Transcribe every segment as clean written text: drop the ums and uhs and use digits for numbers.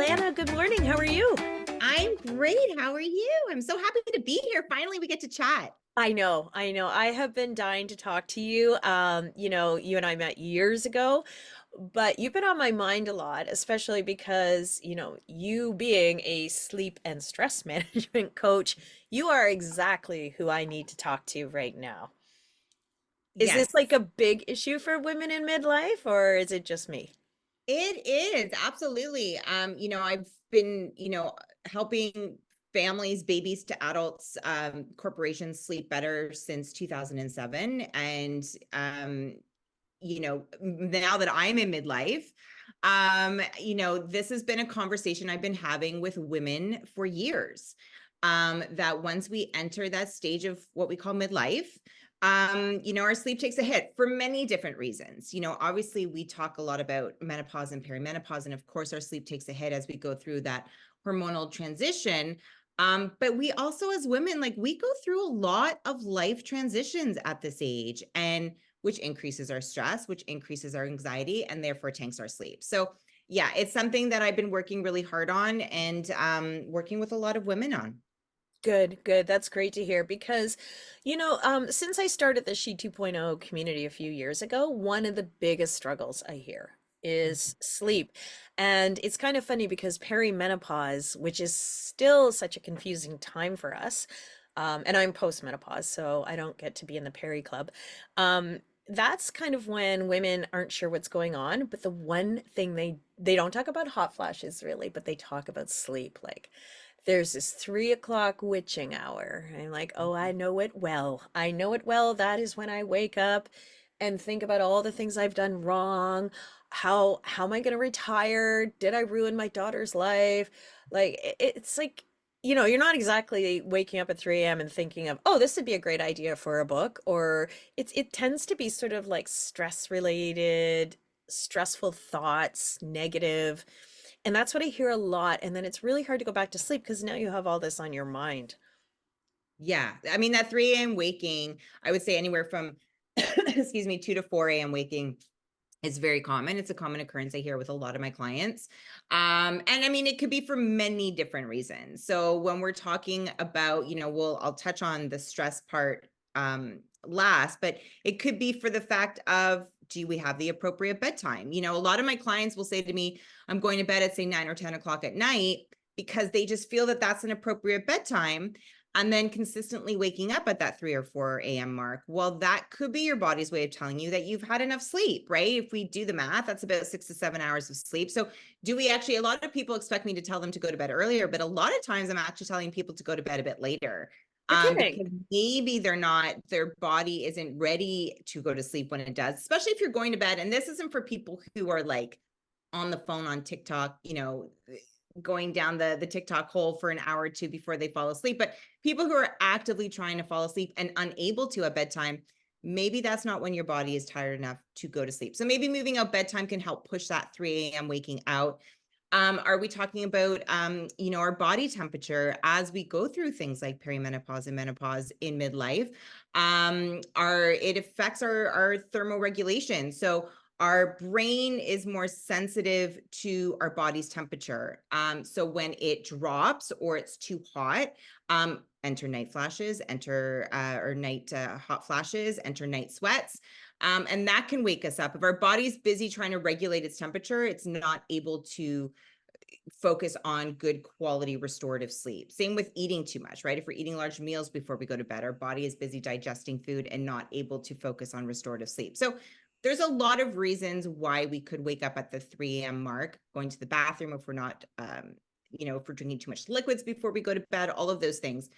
Alanna, good morning. How are you? I'm great. How are you? I'm so happy to be here. Finally, we get to chat. I know. I have been dying to talk to you. You and I met years ago, but you've been on my mind a lot, especially because, you being a sleep and stress management coach, you are exactly who I need to talk to right now. Is this Yes, like a big issue for women in midlife, or is it just me? it is. Absolutely. I've been, helping families, babies to adults, corporations sleep better since 2007. And, now that I'm in midlife, this has been a conversation I've been having with women for years. That once we enter that stage of what we call midlife, our sleep takes a hit for many different reasons. Obviously we talk a lot about menopause and perimenopause, and of course our sleep takes a hit as we go through that hormonal transition. But we also, as women, like we go through a lot of life transitions at this age, and which increases our stress, which increases our anxiety, and therefore tanks our sleep. So yeah, it's something that I've been working really hard on, and working with a lot of women on. Good, good. That's great to hear because, since I started the She 2.0 community a few years ago, one of the biggest struggles I hear is sleep. And it's kind of funny because perimenopause, which is still such a confusing time for us, and I'm postmenopause, so I don't get to be in the peri club. That's kind of when women aren't sure what's going on, but the one thing they don't talk about hot flashes really, but they talk about sleep. Like there's this 3 o'clock witching hour. I'm like, oh, I know it well. I know it well. That is when I wake up and think about all the things I've done wrong. How am I going to retire? Did I ruin my daughter's life? Like it's like, you're not exactly waking up at 3 a.m. and thinking of, oh, this would be a great idea for a book. Or it tends to be sort of like stress related, stressful thoughts, negative. And that's what I hear a lot. And then it's really hard to go back to sleep because now you have all this on your mind. Yeah. I mean, that 3 a.m. waking, I would say anywhere from, excuse me, 2 to 4 a.m. waking is very common. It's a common occurrence I hear with a lot of my clients. And I mean, it could be for many different reasons. So when we're talking about, I'll touch on the stress part last, but it could be for the fact of, do we have the appropriate bedtime? A lot of my clients will say to me, I'm going to bed at say 9 or 10 o'clock at night because they just feel that that's an appropriate bedtime, and then consistently waking up at that 3 or 4 a.m. mark. Well, that could be your body's way of telling you that you've had enough sleep, right? If we do the math, that's about 6 to 7 hours of sleep. So do we actually, a lot of people expect me to tell them to go to bed earlier, but a lot of times I'm actually telling people to go to bed a bit later. You're kidding. Because maybe their body isn't ready to go to sleep when it does, especially if you're going to bed. And this isn't for people who are like on the phone on TikTok, going down the TikTok hole for an hour or two before they fall asleep. But people who are actively trying to fall asleep and unable to at bedtime, maybe that's not when your body is tired enough to go to sleep. So maybe moving out bedtime can help push that 3 a.m. waking out. Are we talking about, our body temperature as we go through things like perimenopause and menopause in midlife? It affects our thermoregulation. So our brain is more sensitive to our body's temperature. So when it drops or it's too hot, enter night flashes, or night hot flashes, enter night sweats. And that can wake us up. If our body's busy trying to regulate its temperature, it's not able to focus on good quality restorative sleep. Same with eating too much, right? If we're eating large meals before we go to bed, our body is busy digesting food and not able to focus on restorative sleep. So there's a lot of reasons why we could wake up at the 3 a.m. mark, going to the bathroom if we're not, if we're drinking too much liquids before we go to bed, all of those things.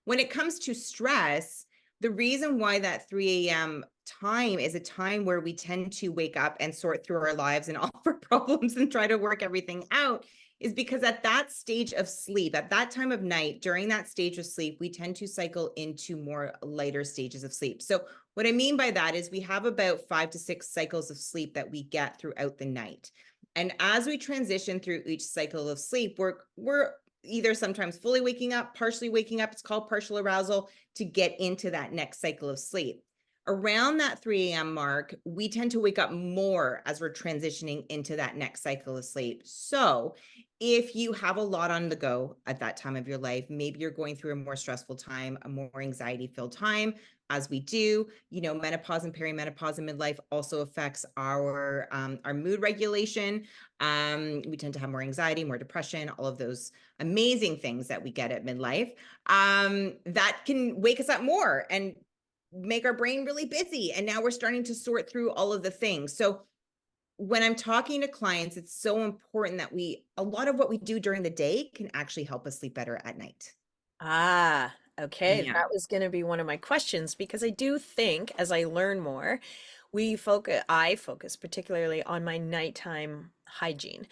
When it comes to stress, the reason why that 3 a.m. time is a time where we tend to wake up and sort through our lives and all of our problems and try to work everything out is because at that stage of sleep, at that time of night, during that stage of sleep, we tend to cycle into more lighter stages of sleep. So what I mean by that is we have about 5 to 6 cycles of sleep that we get throughout the night. And as we transition through each cycle of sleep, we're either sometimes fully waking up, partially waking up, it's called partial arousal, to get into that next cycle of sleep. around that 3 a.m. mark, we tend to wake up more as we're transitioning into that next cycle of sleep. So, if you have a lot on the go at that time of your life, maybe you're going through a more stressful time, a more anxiety filled time, as we do, menopause and perimenopause and midlife also affects our mood regulation. We tend to have more anxiety, more depression, all of those amazing things that we get at midlife. That can wake us up more and make our brain really busy. And now we're starting to sort through all of the things. So when I'm talking to clients, it's so important that a lot of what we do during the day can actually help us sleep better at night. Ah, okay. Yeah. That was going to be one of my questions because I do think as I learn more, I focus particularly on my nighttime hygiene.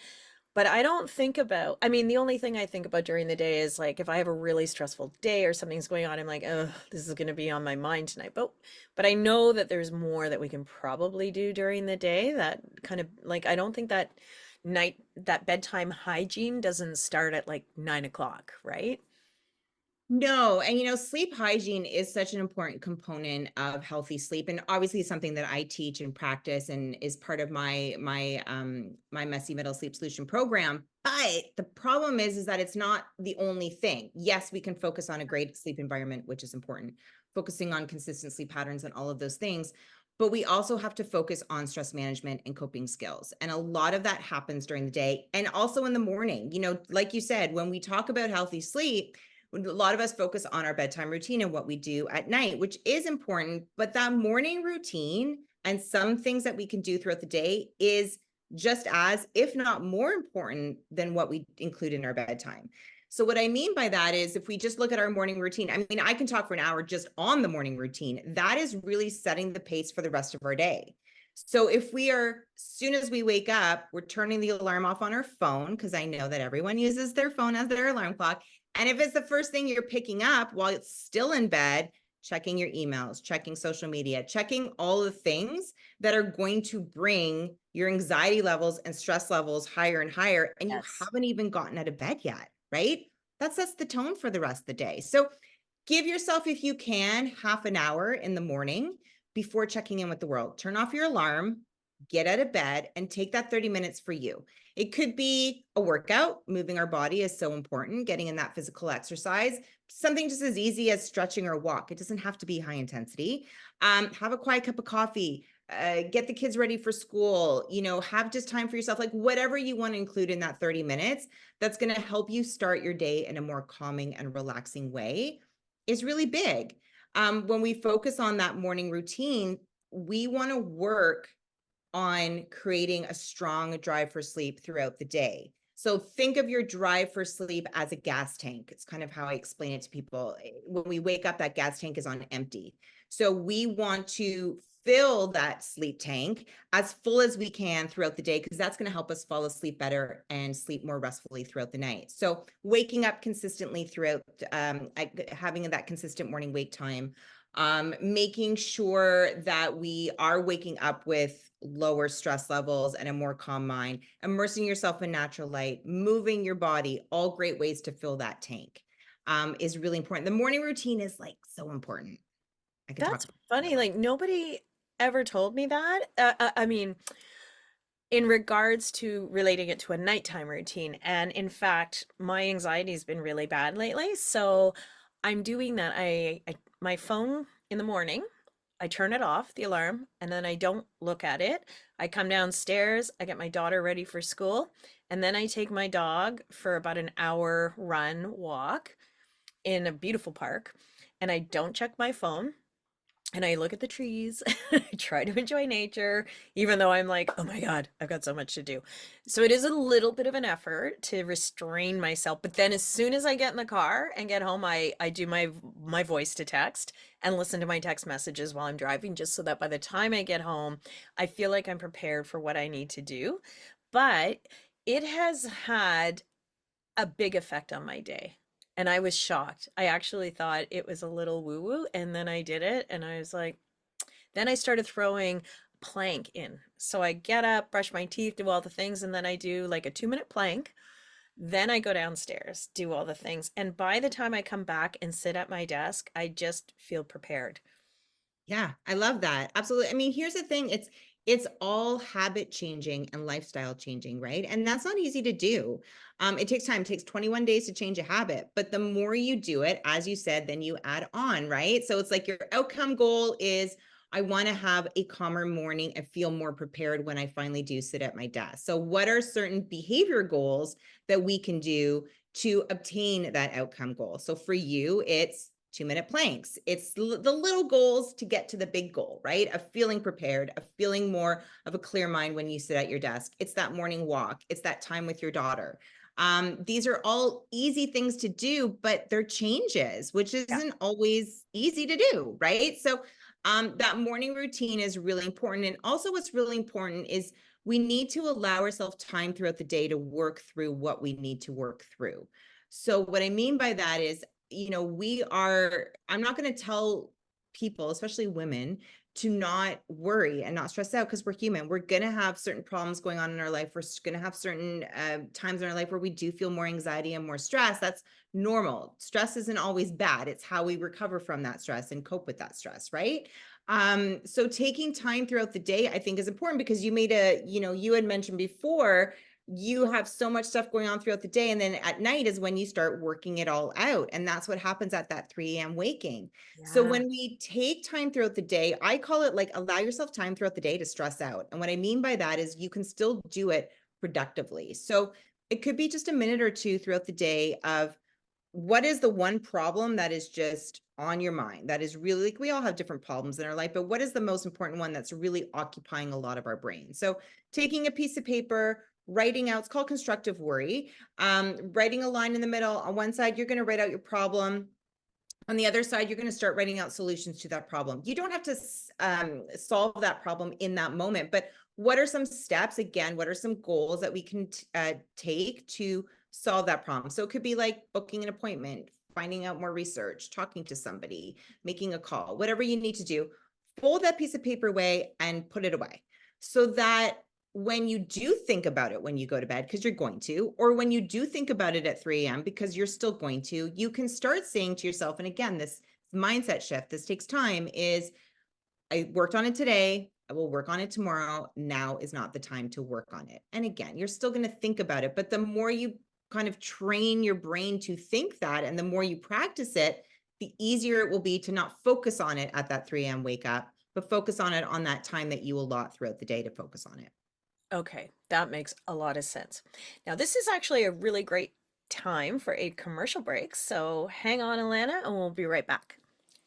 But I don't think about, I mean, the only thing I think about during the day is like if I have a really stressful day or something's going on, I'm like, oh, this is going to be on my mind tonight. But I know that there's more that we can probably do during the day that kind of like, I don't think that bedtime hygiene doesn't start at like 9 o'clock, right? No, and sleep hygiene is such an important component of healthy sleep, and obviously something that I teach and practice and is part of my messy middle sleep solution program. But the problem is that it's not the only thing. Yes, we can focus on a great sleep environment, which is important, focusing on consistent sleep patterns and all of those things. But we also have to focus on stress management and coping skills. And a lot of that happens during the day and also in the morning. Like you said, when we talk about healthy sleep, a lot of us focus on our bedtime routine and what we do at night, which is important, but that morning routine and some things that we can do throughout the day is just as, if not more important than what we include in our bedtime. So what I mean by that is if we just look at our morning routine, I mean, I can talk for an hour just on the morning routine. That is really setting the pace for the rest of our day. So if we are, as soon as we wake up, we're turning the alarm off on our phone, because I know that everyone uses their phone as their alarm clock. And if it's the first thing you're picking up while it's still in bed, checking your emails, checking social media, checking all the things that are going to bring your anxiety levels and stress levels higher and higher, and you Yes. haven't even gotten out of bed yet, right? That sets the tone for the rest of the day. So give yourself, if you can, half an hour in the morning before checking in with the world. Turn off your alarm, get out of bed, and take that 30 minutes for you. It could be a workout. Moving our body is so important, getting in that physical exercise. Something just as easy as stretching or a walk. It doesn't have to be high intensity. Have a quiet cup of coffee. Get the kids ready for school, have just time for yourself, like whatever you want to include in that 30 minutes that's going to help you start your day in a more calming and relaxing way is really big. When we focus on that morning routine, we want to work on creating a strong drive for sleep throughout the day. So think of your drive for sleep as a gas tank. It's kind of how I explain it to people. When we wake up, that gas tank is on empty. So we want to fill that sleep tank as full as we can throughout the day, because that's going to help us fall asleep better and sleep more restfully throughout the night. So waking up consistently throughout, having that consistent morning wake time, making sure that we are waking up with lower stress levels and a more calm mind, immersing yourself in natural light, moving your body, all great ways to fill that tank, is really important. The morning routine is like so important. I can talk That's about that funny. forever. Like nobody ever told me that. I mean, in regards to relating it to a nighttime routine. And in fact, my anxiety has been really bad lately. So I'm doing that. My phone in the morning, I turn it off, the alarm, and then I don't look at it. I come downstairs, I get my daughter ready for school, and then I take my dog for about an hour run walk in a beautiful park. And I don't check my phone and I look at the trees. I try to enjoy nature, even though I'm like, oh my God, I've got so much to do. So it is a little bit of an effort to restrain myself. But then as soon as I get in the car and get home, I do my voice to text and listen to my text messages while I'm driving, just so that by the time I get home, I feel like I'm prepared for what I need to do. But it has had a big effect on my day. And I was shocked. I actually thought it was a little woo woo. And then I did it. And I was like, then I started throwing plank in. So I get up, brush my teeth, do all the things. And then I do like a 2 minute plank. Then I go downstairs, do all the things. And by the time I come back and sit at my desk, I just feel prepared. Yeah, I love that. Absolutely. I mean, here's the thing, it's all habit changing and lifestyle changing, right? And that's not easy to do. It takes time. It takes 21 days to change a habit, but the more you do it, as you said, then you add on, right? So it's like your outcome goal is I want to have a calmer morning and feel more prepared when I finally do sit at my desk. So what are certain behavior goals that we can do to obtain that outcome goal? So for you, it's 2-minute planks. It's the little goals to get to the big goal, right? Of feeling prepared, of feeling more of a clear mind when you sit at your desk. It's that morning walk. It's that time with your daughter. These are all easy things to do, but they're changes, which Yeah. isn't always easy to do, right? So that morning routine is really important. And also what's really important is we need to allow ourselves time throughout the day to work through what we need to work through. So what I mean by that is, I'm not going to tell people, especially women, to not worry and not stress out because we're human. We're going to have certain problems going on in our life. We're going to have certain times in our life where we do feel more anxiety and more stress. That's normal. Stress isn't always bad. It's how we recover from that stress and cope with that stress, right? So taking time throughout the day, I think, is important because you had mentioned before you have so much stuff going on throughout the day. And then at night is when you start working it all out. And that's what happens at that 3 a.m. waking. So Yeah. when we take time throughout the day, I call it like allow yourself time throughout the day to stress out. And what I mean by that is you can still do it productively. So it could be just a minute or two throughout the day of what is the one problem that is just on your mind that is really, like, we all have different problems in our life, but what is the most important one that's really occupying a lot of our brain? So taking a piece of paper, writing out, it's called constructive worry, writing a line in the middle. On one side you're going to write out your problem, on the other side you're going to start writing out solutions to that problem. You don't have to solve that problem in that moment, but what are some steps, again, what are some goals that we can take to solve that problem? So it could be like booking an appointment, finding out more research, talking to somebody, making a call, whatever you need to do. Fold that piece of paper away and put it away so that when you do think about it when you go to bed, because you're going to, or when you do think about it at 3 a.m., because you're still going to, you can start saying to yourself, and again, this mindset shift, this takes time, is I worked on it today. I will work on it tomorrow. Now is not the time to work on it. And again, you're still going to think about it, but the more you kind of train your brain to think that, and the more you practice it, the easier it will be to not focus on it at that 3 a.m. wake up, but focus on it on that time that you allot throughout the day to focus on it. Okay, that makes a lot of sense. Now, this is actually a really great time for a commercial break, so hang on, Alana, and we'll be right back.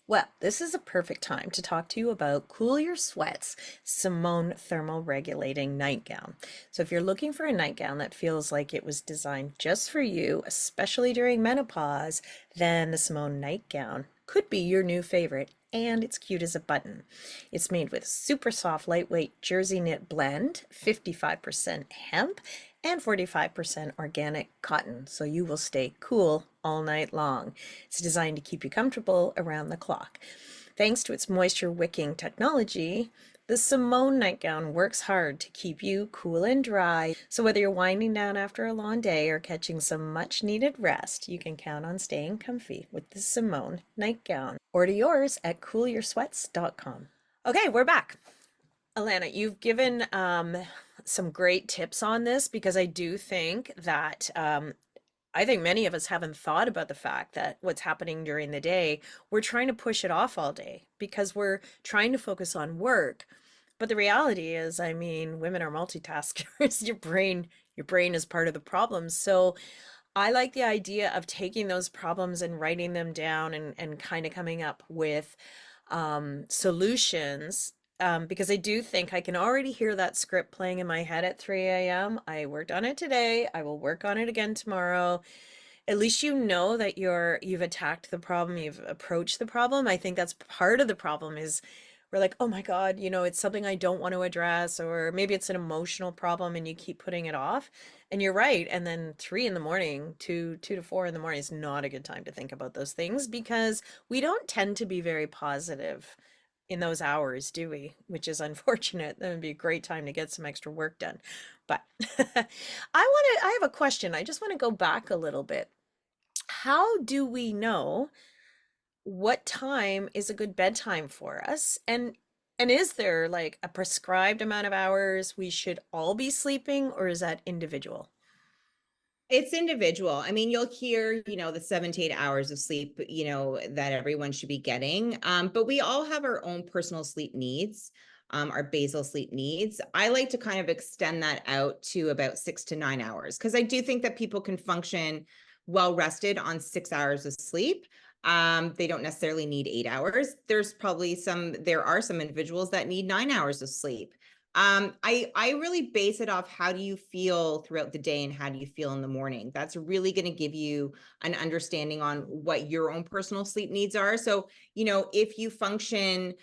Well, this is a perfect time to talk to you about Cool Your Sweats Simone Thermal Regulating Nightgown. So, if you're looking for a nightgown that feels like it was designed just for you, especially during menopause, then the Simone nightgown could be your new favorite. And it's cute as a button. It's made with super soft, lightweight jersey knit blend, 55% hemp, and 45% organic cotton, so you will stay cool all night long. It's designed to keep you comfortable around the clock. Thanks to its moisture wicking technology, the Simone nightgown works hard to keep you cool and dry. So whether you're winding down after a long day or catching some much needed rest, you can count on staying comfy with the Simone nightgown. Order yours at coolyoursweats.com. Okay, we're back. Alana, you've given some great tips on this because I do think that I think many of us haven't thought about the fact that what's happening during the day, we're trying to push it off all day because we're trying to focus on work. But the reality is, I mean, women are multitaskers. Your brain is part of the problem. So I like the idea of taking those problems and writing them down and kind of coming up with solutions, because I do think I can already hear that script playing in my head at 3 a.m. I worked on it today. I will work on it again tomorrow. At least you know that you've attacked the problem, you've approached the problem. I think that's part of the problem is we're like, oh my God, it's something I don't want to address, or maybe it's an emotional problem and you keep putting it off. And you're right. And then 3 in the morning, two to 4 in the morning is not a good time to think about those things because we don't tend to be very positive in those hours, do we? Which is unfortunate. That would be a great time to get some extra work done. But I have a question. I just want to go back a little bit. How do we know what time is a good bedtime for us? And is there like a prescribed amount of hours we should all be sleeping, or is that individual? It's individual. I mean, you'll hear, the 7 to 8 hours of sleep, that everyone should be getting. But we all have our own personal sleep needs, our basal sleep needs. I like to kind of extend that out to about 6 to 9 hours because I do think that people can function well rested on 6 hours of sleep. They don't necessarily need 8 hours. There are some individuals that need 9 hours of sleep. I really base it off how do you feel throughout the day and how do you feel in the morning. That's really going to give you an understanding on what your own personal sleep needs are. So, if you function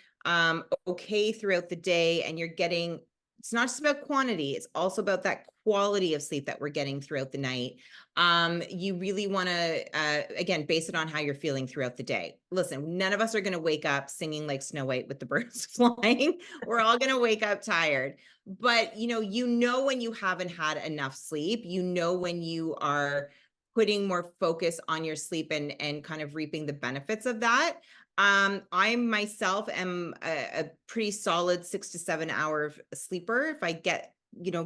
okay throughout the day and you're getting, it's not just about quantity, it's also about that quality of sleep that we're getting throughout the night. You really want to, again, base it on how you're feeling throughout the day. Listen, none of us are going to wake up singing like Snow White with the birds flying. We're all going to wake up tired. But, when you haven't had enough sleep, when you are putting more focus on your sleep and kind of reaping the benefits of that. I myself am a pretty solid 6 to 7 hour sleeper. If I get,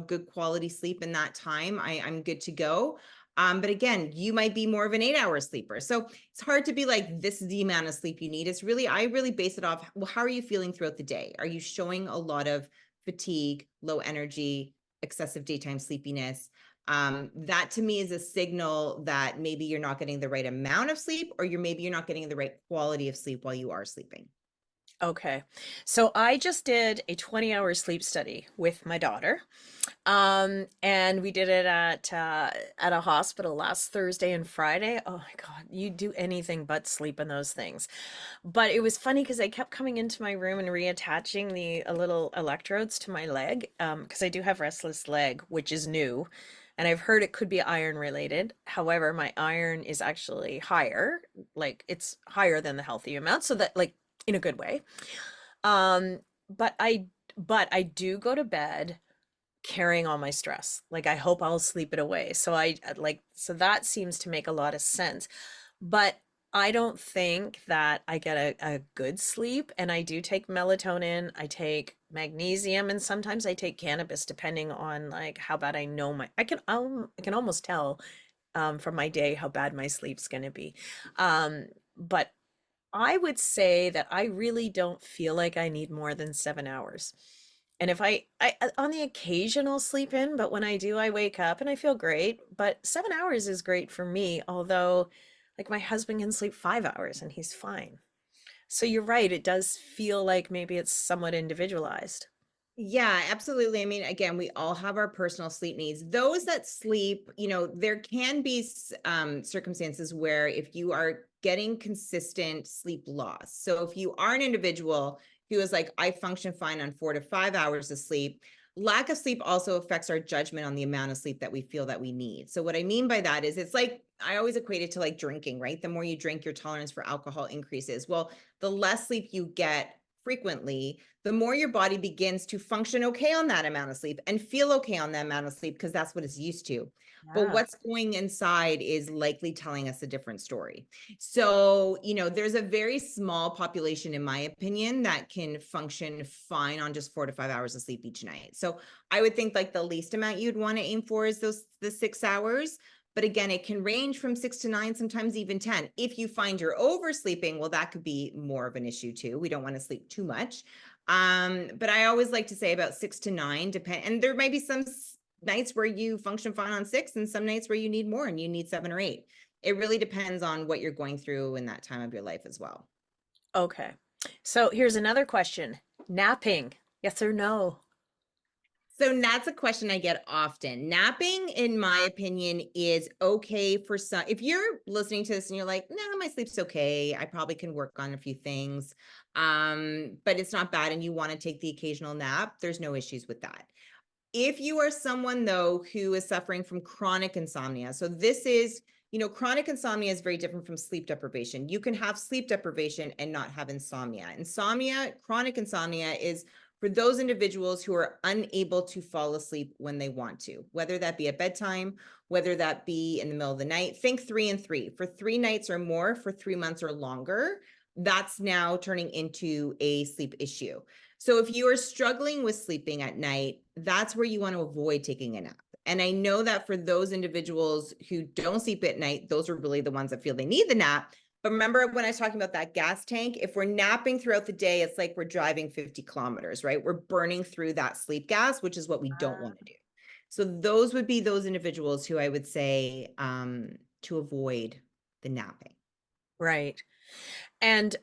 good quality sleep in that time, I'm good to go. But again, you might be more of an 8 hour sleeper. So it's hard to be like, this is the amount of sleep you need. I really base it off, well, how are you feeling throughout the day? Are you showing a lot of fatigue, low energy, excessive daytime sleepiness? That to me is a signal that maybe you're not getting the right amount of sleep, or maybe you're not getting the right quality of sleep while you are sleeping. Okay. So I just did a 20-hour sleep study with my daughter. And we did it at a hospital last Thursday and Friday. Oh my God, you do anything but sleep in those things. But it was funny because I kept coming into my room and reattaching the little electrodes to my leg, because I do have restless leg, which is new. And I've heard it could be iron related. However, my iron is actually higher, like it's higher than the healthy amount, so that like in a good way. Um, but I do go to bed carrying all my stress. Like I hope I'll sleep it away. So that seems to make a lot of sense. But I don't think that I get a good sleep. And I do take melatonin, I take magnesium, and sometimes I take cannabis depending on like how bad I know I can almost tell from my day how bad my sleep's gonna be. But I would say that I really don't feel like I need more than 7 hours. And if on the occasional sleep in, but when I do, I wake up and I feel great. But 7 hours is great for me, although like my husband can sleep 5 hours and he's fine. So you're right, it does feel like maybe it's somewhat individualized. Yeah, absolutely. I mean, again, we all have our personal sleep needs. Those that sleep, there can be circumstances where if you are getting consistent sleep loss. So if you are an individual who is like, I function fine on 4 to 5 hours of sleep, lack of sleep also affects our judgment on the amount of sleep that we feel that we need. So what I mean by that is it's like, I always equate it to like drinking, right? The more you drink, your tolerance for alcohol increases. Well, the less sleep you get frequently, the more your body begins to function okay on that amount of sleep and feel okay on that amount of sleep because that's what it's used to. But Yeah. what's going inside is likely telling us a different story. So, there's a very small population, in my opinion, that can function fine on just 4 to 5 hours of sleep each night. So I would think like the least amount you'd want to aim for is the 6 hours. But again, it can range from 6 to 9, sometimes even 10. If you find you're oversleeping, well, that could be more of an issue too. We don't want to sleep too much. But I always like to say about 6 to 9, and there might be some nights where you function fine on 6 and some nights where you need more and you need 7 or 8. It really depends on what you're going through in that time of your life as well. Okay. So here's another question. Napping, yes or no? So that's a question I get often. Napping, in my opinion, is okay for some. If you're listening to this and you're like, no, my sleep's okay, I probably can work on a few things, but it's not bad and you want to take the occasional nap, there's no issues with that. If you are someone, though, who is suffering from chronic insomnia, so this is, chronic insomnia is very different from sleep deprivation. You can have sleep deprivation and not have insomnia. Chronic insomnia is for those individuals who are unable to fall asleep when they want to, whether that be at bedtime, whether that be in the middle of the night. Think 3 and 3 for 3 nights or more for 3 months or longer. that's now turning into a sleep issue. So if you are struggling with sleeping at night, that's where you want to avoid taking a nap. And I know that for those individuals who don't sleep at night, those are really the ones that feel they need the nap. But remember when I was talking about that gas tank, if we're napping throughout the day, it's like we're driving 50 kilometers, right? We're burning through that sleep gas, which is what we don't want to do. So those would be those individuals who I would say to avoid the napping. Right. And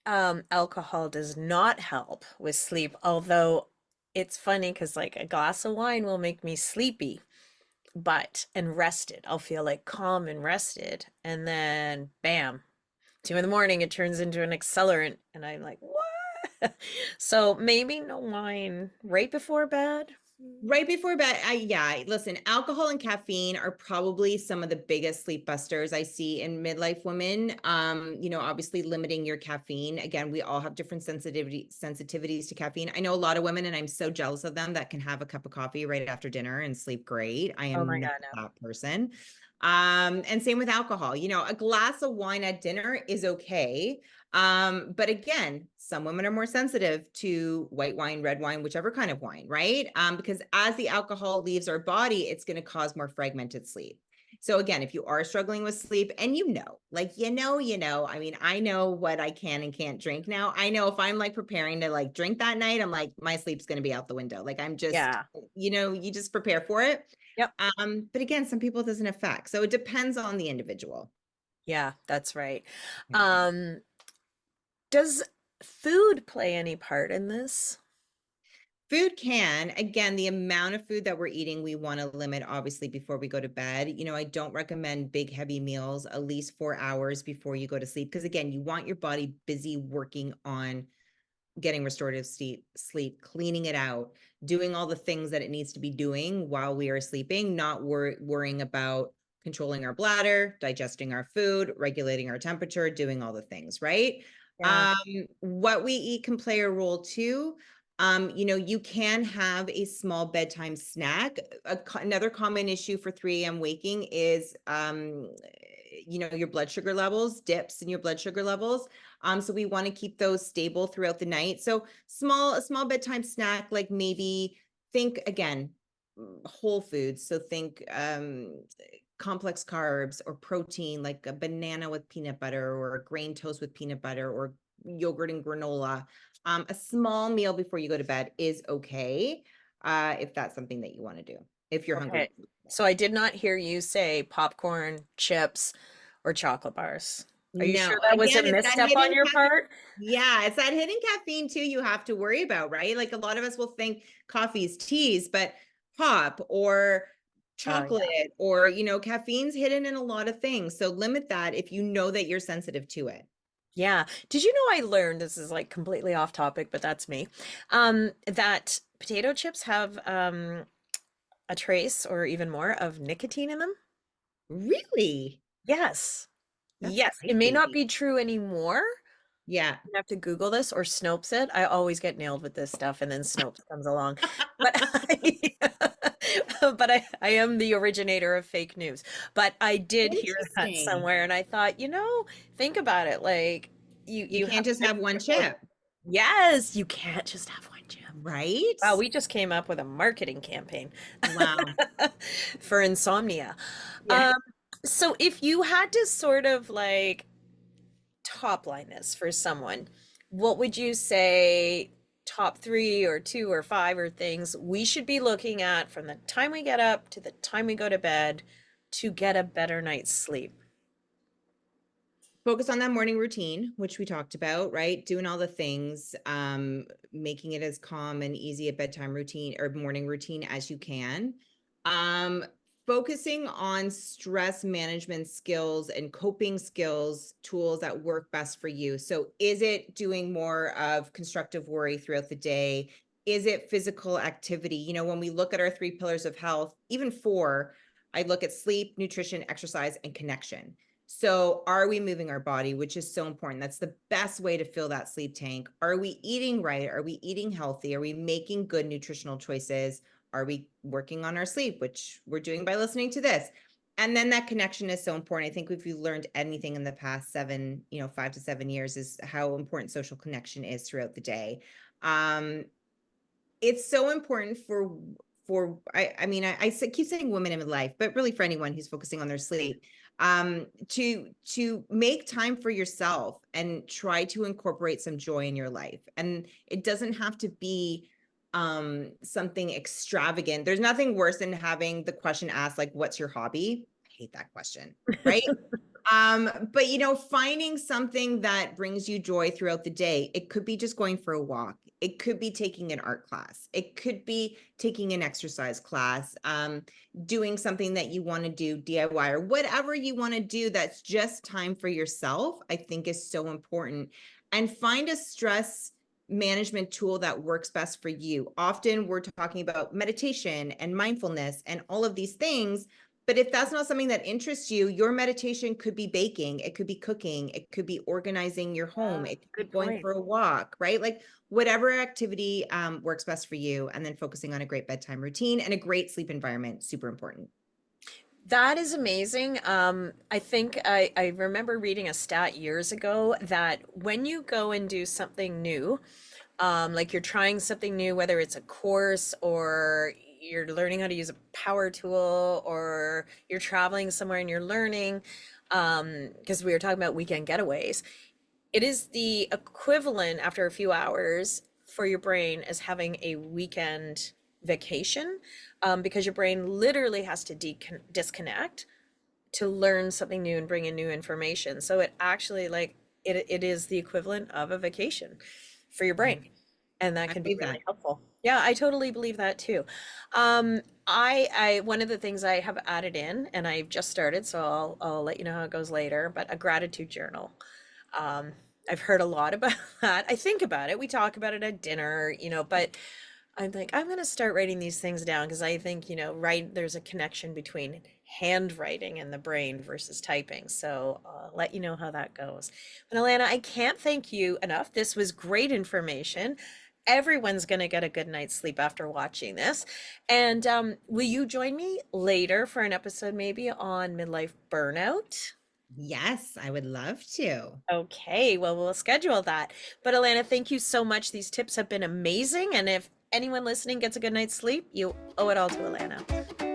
alcohol does not help with sleep, although it's funny because like a glass of wine will make me sleepy, but and rested. I'll feel like calm and rested, and then bam, 2 in the morning, it turns into an accelerant, and I'm like, what? So maybe no wine right before bed. Right before bed, yeah, listen, alcohol and caffeine are probably some of the biggest sleep busters I see in midlife women. Obviously limiting your caffeine. Again, we all have different sensitivities to caffeine. I know a lot of women, and I'm so jealous of them, that can have a cup of coffee right after dinner and sleep great. I Oh am my not God, no. that person. And same with alcohol. A glass of wine at dinner is okay. But again, some women are more sensitive to white wine, red wine, whichever kind of wine, right? Because as the alcohol leaves our body, it's going to cause more fragmented sleep. So again, if you are struggling with sleep and I mean, I know what I can and can't drink now. I know if I'm like preparing to like drink that night, I'm like, my sleep's going to be out the window. Like I'm just, Yeah. you just prepare for it. Yep. But again, some people it doesn't affect. So it depends on the individual. Yeah, that's right. Yeah. Um, does food play any part in this? Food can. Again, the amount of food that we're eating, we want to limit obviously before we go to bed. I don't recommend big, heavy meals at least 4 hours before you go to sleep. Because again, you want your body busy working on getting restorative sleep, cleaning it out, doing all the things that it needs to be doing while we are sleeping, not worrying about controlling our bladder, digesting our food, regulating our temperature, doing all the things, right? Yeah. What we eat can play a role too. You can have a small bedtime snack. Another common issue for 3 a.m. waking is, your blood sugar levels, dips in your blood sugar levels. So we want to keep those stable throughout the night. So a small bedtime snack, like maybe think again, whole foods. So think complex carbs or protein, like a banana with peanut butter or a grain toast with peanut butter or yogurt and granola. A small meal before you go to bed is okay, if that's something that you want to do, if you're hungry. Okay. So I did not hear you say popcorn, chips, or chocolate bars. Are you No, sure that was a again, it's that misstep on hidden your part? yeah, it's that hidden caffeine too you have to worry about, right? Like a lot of us will think coffee's teas, but pop or Oh, yeah. chocolate or, caffeine's hidden in a lot of things. So limit that if you know that you're sensitive to it. Yeah. Did you know I learned, this is like completely off topic, but that's me, that potato chips have a trace or even more of nicotine in them? Really? Yes. That's Yes. It may not crazy. be true anymore. Yeah. You have to Google this or Snopes it. I always get nailed with this stuff, and then Snopes comes along. But I am the originator of fake news. But I did hear that Interesting. somewhere, and I thought, think about it. Like You you have can't to just have be one careful. chip, Yes, you can't just have one chip. right? Wow, we just came up with a marketing campaign Wow. for insomnia. Yeah. Um, so if you had to sort of like top line this for someone, what would you say top three or two or five or things we should be looking at from the time we get up to the time we go to bed to get a better night's sleep? Focus on that morning routine, which we talked about, right? Doing all the things, making it as calm and easy a bedtime routine or morning routine as you can. Um, Focusing on stress management skills and coping skills, tools that work best for you. So, is it doing more of constructive worry throughout the day? Is it physical activity? When we look at our 3 pillars of health, even four, I look at sleep, nutrition, exercise, and connection. So, are we moving our body, which is so important? That's the best way to fill that sleep tank. Are we eating right? Are we eating healthy? Are we making good nutritional choices? Are we working on our sleep, which we're doing by listening to this? And then that connection is so important. I think if you learned anything in the past 7, 5 to 7 years, is how important social connection is throughout the day. Um, it's so important for keep saying women in midlife, but really for anyone who's focusing on their sleep, to make time for yourself and try to incorporate some joy in your life. And it doesn't have to be something extravagant. There's nothing worse than having the question asked, like, what's your hobby? I hate that question, right? But finding something that brings you joy throughout the day. It could be just going for a walk. It could be taking an art class. It could be taking an exercise class, doing something that you want to do DIY, or whatever you want to do that's just time for yourself, I think is so important. And find a stress management tool that works best for you. Often we're talking about meditation and mindfulness and all of these things. But if that's not something that interests you, your meditation could be baking, it could be cooking, it could be organizing your home, Yeah, it could be good going point. for a walk, right? Like whatever activity works best for you, and then focusing on a great bedtime routine and a great sleep environment, super important. That is amazing. I think I remember reading a stat years ago that when you go and do something new, like you're trying something new, whether it's a course or you're learning how to use a power tool or you're traveling somewhere and you're learning, because we were talking about weekend getaways, it is the equivalent after a few hours for your brain as having a weekend vacation, because your brain literally has to disconnect to learn something new and bring in new information. So it actually it is the equivalent of a vacation for your I, brain. And that I can be believe really that. helpful. Yeah, I totally believe that too. I one of the things I have added in, and I've just started, so I'll let you know how it goes later, but a gratitude journal. Um, I've heard a lot about that. I think about it. We talk about it at dinner, but I'm like, I'm gonna start writing these things down because I think, there's a connection between handwriting and the brain versus typing. So let you know how that goes. But Alana, I can't thank you enough. This was great information. Everyone's gonna get a good night's sleep after watching this. And will you join me later for an episode maybe on midlife burnout? Yes, I would love to. Okay, well, we'll schedule that. But Alana, thank you so much. These tips have been amazing. And if anyone listening gets a good night's sleep, you owe it all to Alana.